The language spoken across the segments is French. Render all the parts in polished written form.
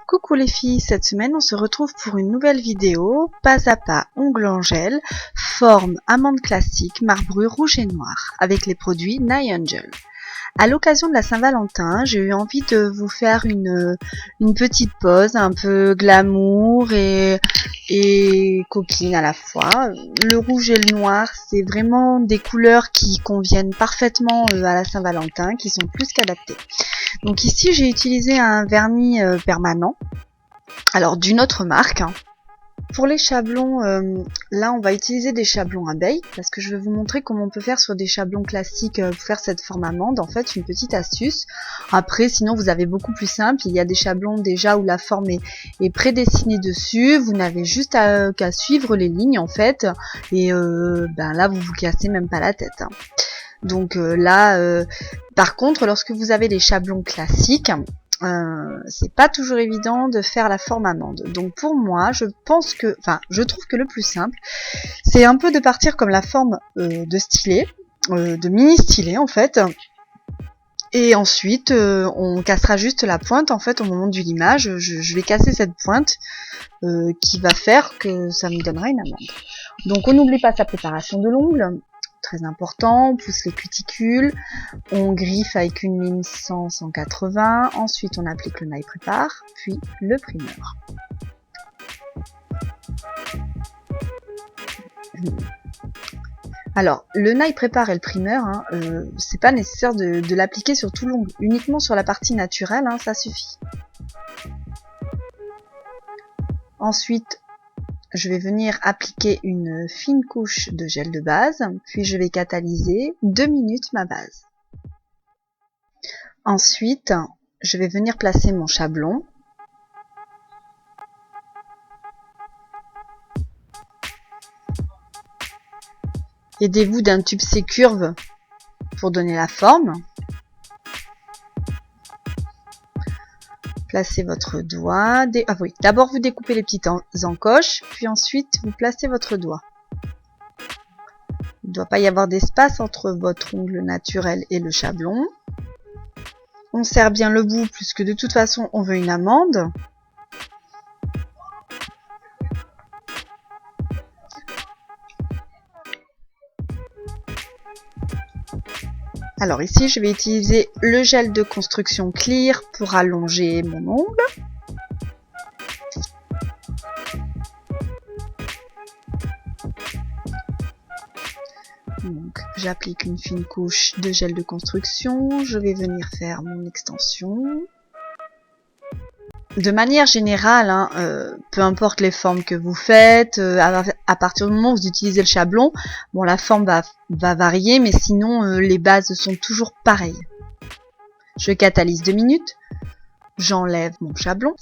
Coucou les filles, cette semaine on se retrouve pour une nouvelle vidéo, pas à pas ongles en gel, forme amande classique, marbrure rouge et noir, avec les produits Niangel. À l'occasion de la Saint-Valentin, j'ai eu envie de vous faire une petite pose un peu glamour et coquine à la fois. Le rouge et le noir, c'est vraiment des couleurs qui conviennent parfaitement à la Saint-Valentin, qui sont plus qu'adaptées. Donc ici, j'ai utilisé un vernis permanent, alors d'une autre marque. Pour les chablons, là on va utiliser des chablons abeilles parce que je vais vous montrer comment on peut faire sur des chablons classiques pour faire cette forme amande. En fait, une petite astuce. Après, sinon vous avez beaucoup plus simple. Il y a des chablons déjà où la forme est prédessinée dessus. Vous n'avez juste qu'à suivre les lignes en fait. Et là vous cassez même pas la tête. Donc par contre, lorsque vous avez les chablons classiques, c'est pas toujours évident de faire la forme amande. Donc pour moi, je trouve que le plus simple, c'est un peu de partir comme la forme de stylet, de mini stylet en fait. Et ensuite, on cassera juste la pointe en fait au moment du limage. Je vais casser cette pointe qui va faire que ça me donnera une amande. Donc on n'oublie pas sa préparation de l'ongle. Très important, on pousse les cuticules, on griffe avec une lime 100-180, ensuite on applique le nail prépare, puis le primer. Alors, le nail prépare et le primer, c'est pas nécessaire de l'appliquer sur tout l'ongle, uniquement sur la partie naturelle, ça suffit. Ensuite, je vais venir appliquer une fine couche de gel de base, puis je vais catalyser 2 minutes ma base. Ensuite, je vais venir placer mon chablon. Aidez-vous d'un tube C-curve pour donner la forme. Placez votre doigt. D'abord vous découpez les petites encoches, puis ensuite vous placez votre doigt. Il ne doit pas y avoir d'espace entre votre ongle naturel et le chablon. On serre bien le bout, puisque de toute façon on veut une amande. Alors ici, je vais utiliser le gel de construction Clear pour allonger mon ongle. Donc, j'applique une fine couche de gel de construction. Je vais venir faire mon extension. De manière générale, peu importe les formes que vous faites, à partir du moment où vous utilisez le chablon, bon, la forme va varier, mais sinon les bases sont toujours pareilles. Je catalyse 2 minutes, j'enlève mon chablon.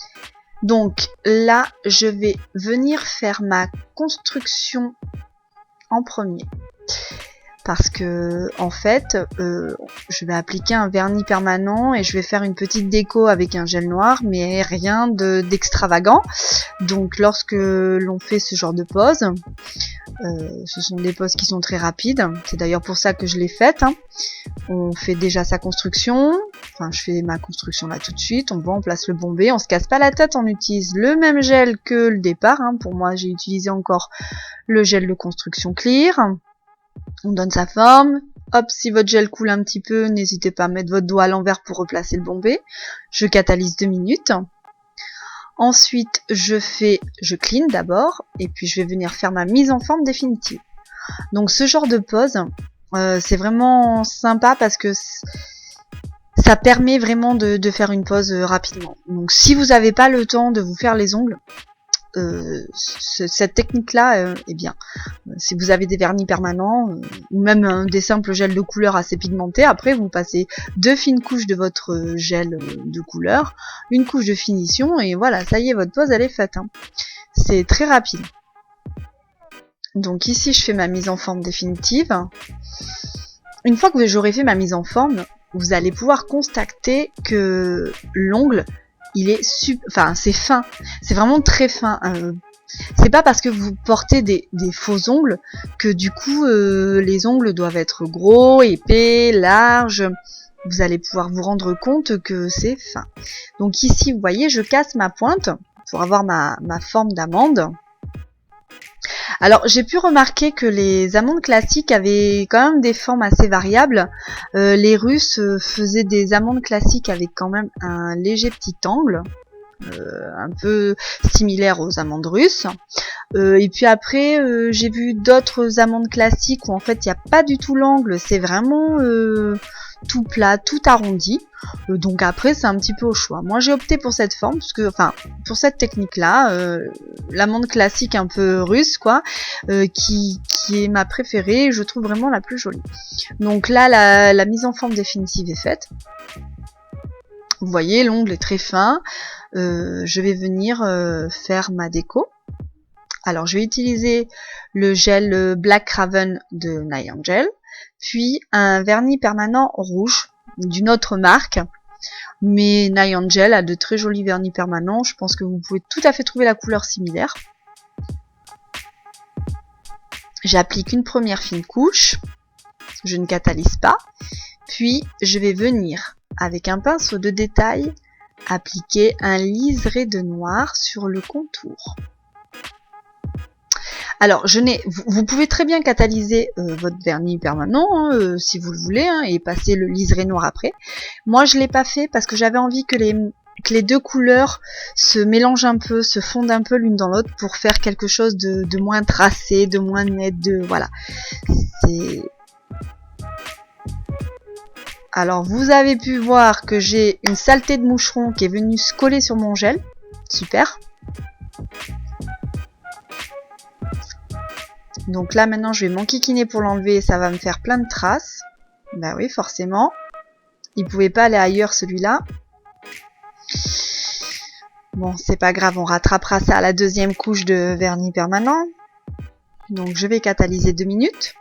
Donc là, je vais venir faire ma construction en premier. Parce que en fait, je vais appliquer un vernis permanent et je vais faire une petite déco avec un gel noir, mais rien d'extravagant. Donc lorsque l'on fait ce genre de pose, ce sont des poses qui sont très rapides. C'est d'ailleurs pour ça que je l'ai faite. On fait déjà sa construction. Enfin, je fais ma construction là tout de suite. On va, on place le bombé. On se casse pas la tête. On utilise le même gel que le départ. Pour moi, j'ai utilisé encore le gel de construction Clear. On donne sa forme. Hop, si votre gel coule un petit peu, n'hésitez pas à mettre votre doigt à l'envers pour replacer le bombé. Je catalyse 2 minutes. Ensuite, je clean d'abord, et puis je vais venir faire ma mise en forme définitive. Donc ce genre de pose, c'est vraiment sympa parce que ça permet vraiment de faire une pose rapidement. Donc si vous n'avez pas le temps de vous faire les ongles, cette technique-là est bien. Si vous avez des vernis permanents ou même des simples gels de couleur assez pigmentés, après vous passez 2 fines couches de votre gel de couleur, une couche de finition et voilà, ça y est, votre pose elle est faite. C'est très rapide. Donc ici je fais ma mise en forme définitive. Une fois que j'aurai fait ma mise en forme, vous allez pouvoir constater que l'ongle il est c'est fin, c'est vraiment très fin. C'est pas parce que vous portez des faux ongles que du coup les ongles doivent être gros, épais, larges. vous allez pouvoir vous rendre compte que c'est fin. Donc ici, vous voyez, je casse ma pointe pour avoir ma forme d'amande. Alors, j'ai pu remarquer que les amandes classiques avaient quand même des formes assez variables. Les Russes faisaient des amandes classiques avec quand même un léger petit angle, un peu similaire aux amandes russes. Et puis après, j'ai vu d'autres amandes classiques où en fait il n'y a pas du tout l'angle, c'est vraiment tout plat, tout arrondi. Donc après c'est un petit peu au choix. Moi j'ai opté pour cette forme, parce que, enfin, pour cette technique là, l'amande classique un peu russe quoi, qui est ma préférée, je trouve vraiment la plus jolie. Donc là la mise en forme définitive est faite. Vous voyez, l'ongle est très fin. Je vais venir faire ma déco. Alors je vais utiliser le gel Black Raven de Niangel, puis un vernis permanent rouge d'une autre marque. Mais Niangel a de très jolis vernis permanents, je pense que vous pouvez tout à fait trouver la couleur similaire. J'applique une première fine couche, je ne catalyse pas, puis je vais venir avec un pinceau de détail appliquer un liseré de noir sur le contour. Alors, vous pouvez très bien catalyser votre vernis permanent si vous le voulez, et passer le liseré noir après. Moi, je l'ai pas fait parce que j'avais envie que les deux couleurs se mélangent un peu, se fondent un peu l'une dans l'autre pour faire quelque chose de moins tracé, de moins net, voilà. Alors, vous avez pu voir que j'ai une saleté de moucheron qui est venue se coller sur mon gel. Super. Donc là, maintenant, je vais m'enquiquiner pour l'enlever. Ça va me faire plein de traces. Bah oui, forcément. Il pouvait pas aller ailleurs, celui-là. Bon, c'est pas grave. On rattrapera ça à la deuxième couche de vernis permanent. Donc, je vais catalyser 2 minutes.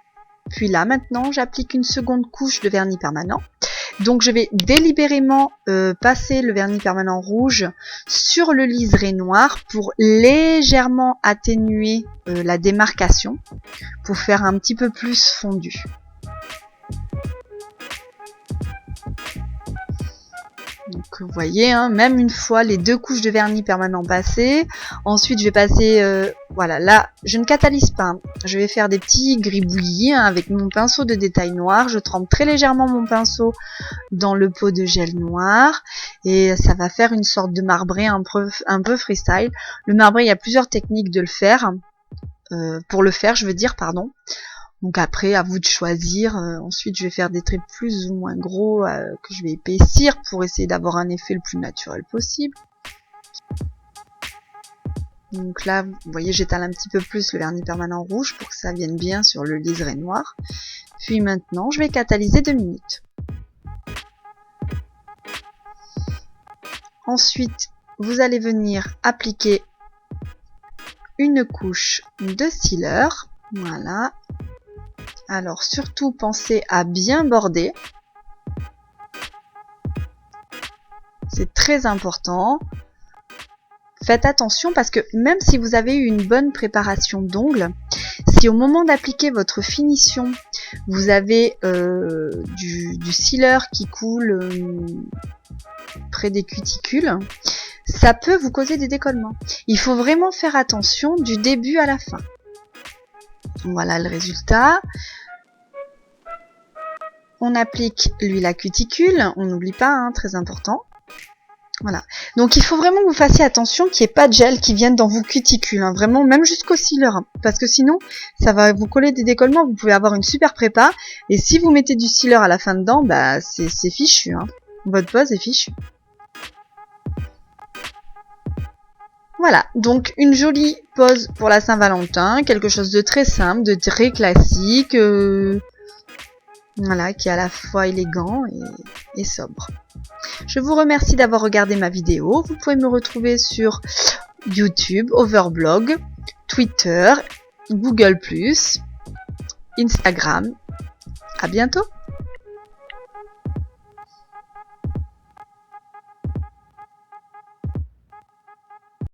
Puis là, maintenant, j'applique une seconde couche de vernis permanent. Donc, je vais délibérément passer le vernis permanent rouge sur le liseré noir pour légèrement atténuer la démarcation, pour faire un petit peu plus fondu. Donc vous voyez, même une fois les 2 couches de vernis permanent passées, ensuite je vais passer, voilà, là je ne catalyse pas, je vais faire des petits gribouillis avec mon pinceau de détail noir, je trempe très légèrement mon pinceau dans le pot de gel noir, et ça va faire une sorte de marbré un peu freestyle. Le marbré, il y a plusieurs techniques de le faire, pour le faire je veux dire, pardon. Donc après, à vous de choisir. Ensuite, je vais faire des traits plus ou moins gros que je vais épaissir pour essayer d'avoir un effet le plus naturel possible. Donc là, vous voyez, j'étale un petit peu plus le vernis permanent rouge pour que ça vienne bien sur le liseré noir. Puis maintenant, je vais catalyser 2 minutes. Ensuite, vous allez venir appliquer une couche de sealer. Voilà. Alors surtout pensez à bien border, c'est très important. Faites attention parce que même si vous avez eu une bonne préparation d'ongles, si au moment d'appliquer votre finition, vous avez du sealer qui coule près des cuticules, ça peut vous causer des décollements. Il faut vraiment faire attention du début à la fin. Voilà le résultat. On applique l'huile à cuticule, on n'oublie pas, très important. Voilà. Donc il faut vraiment que vous fassiez attention qu'il n'y ait pas de gel qui vienne dans vos cuticules, vraiment, même jusqu'au sealer, parce que sinon ça va vous coller des décollements. Vous pouvez avoir une super prépa, et si vous mettez du sealer à la fin dedans, bah c'est fichu, Votre pose est fichue. Voilà, donc une jolie pose pour la Saint-Valentin, quelque chose de très simple, de très classique, voilà, qui est à la fois élégant et sobre. Je vous remercie d'avoir regardé ma vidéo. Vous pouvez me retrouver sur YouTube, Overblog, Twitter, Google+, Instagram. À bientôt!